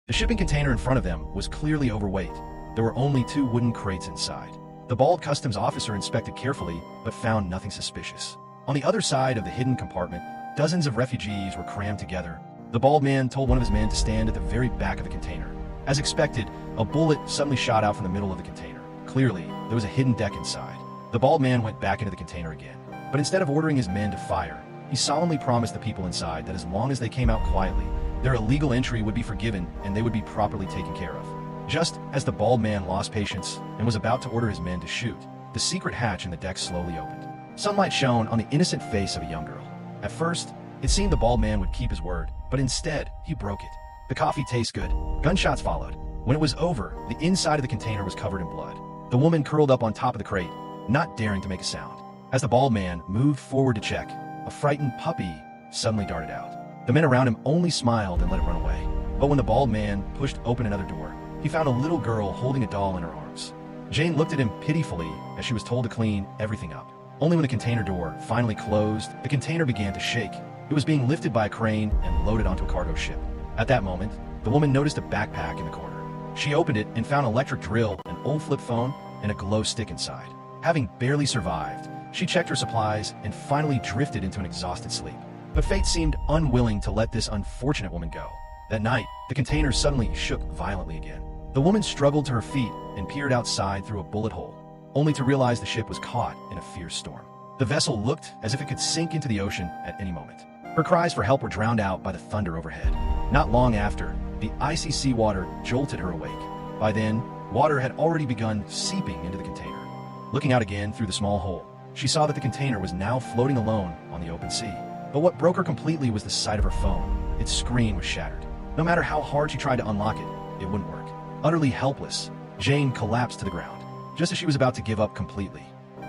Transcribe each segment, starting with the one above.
The shipping container in front of them was clearly overweight. There were only 2 wooden crates inside. The bald customs officer inspected carefully, but found nothing suspicious. On the other side of the hidden compartment, dozens of refugees were crammed together. The bald man told one of his men to stand at the very back of the container. As expected, a bullet suddenly shot out from the middle of the container. Clearly, there was a hidden deck inside. The bald man went back into the container again. But instead of ordering his men to fire, he solemnly promised the people inside that as long as they came out quietly, their illegal entry would be forgiven and they would be properly taken care of. Just as the bald man lost patience and was about to order his men to shoot, the secret hatch in the deck slowly opened. Sunlight shone on the innocent face of a young girl. At first, it seemed the bald man would keep his word, but instead, he broke it. The coffee tastes good. Gunshots followed. When it was over, the inside of the container was covered in blood. The woman curled up on top of the crate, not daring to make a sound. As the bald man moved forward to check, a frightened puppy suddenly darted out. The men around him only smiled and let it run away. But when the bald man pushed open another door, he found a little girl holding a doll in her arms. Jane looked at him pitifully as she was told to clean everything up. Only when the container door finally closed, the container began to shake. It was being lifted by a crane and loaded onto a cargo ship. At that moment, the woman noticed a backpack in the corner. She opened it and found an electric drill, an old flip phone, and a glow stick inside. Having barely survived, she checked her supplies and finally drifted into an exhausted sleep. But fate seemed unwilling to let this unfortunate woman go. That night, the container suddenly shook violently again. The woman struggled to her feet and peered outside through a bullet hole, only to realize the ship was caught in a fierce storm. The vessel looked as if it could sink into the ocean at any moment. Her cries for help were drowned out by the thunder overhead. Not long after, the icy seawater jolted her awake. By then, water had already begun seeping into the container. Looking out again through the small hole, she saw that the container was now floating alone on the open sea. But what broke her completely was the sight of her phone. Its screen was shattered. No matter how hard she tried to unlock it, it wouldn't work. Utterly helpless, Jane collapsed to the ground, just as she was about to give up completely.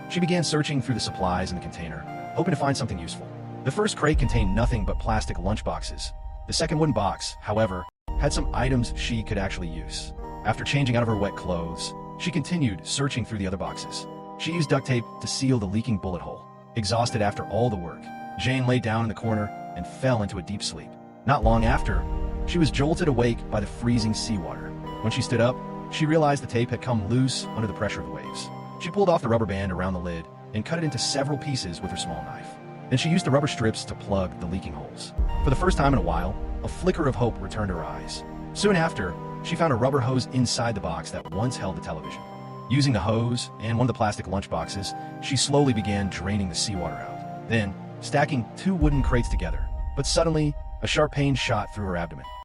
She began searching through the supplies in the container, hoping to find something useful. The first crate contained nothing but plastic lunchboxes. The second wooden box, however, had some items she could actually use. After changing out of her wet clothes, she continued searching through the other boxes. She used duct tape to seal the leaking bullet hole. Exhausted after all the work, Jane lay down in the corner and fell into a deep sleep. Not long after, she was jolted awake by the freezing seawater. When she stood up, she realized the tape had come loose under the pressure of the waves. She pulled off the rubber band around the lid and cut it into several pieces with her small knife. Then she used the rubber strips to plug the leaking holes. For the first time in a while, a flicker of hope returned to her eyes. Soon after, she found a rubber hose inside the box that once held the television. Using the hose and one of the plastic lunchboxes, she slowly began draining the seawater out. Then, stacking 2 wooden crates together. But suddenly, a sharp pain shot through her abdomen.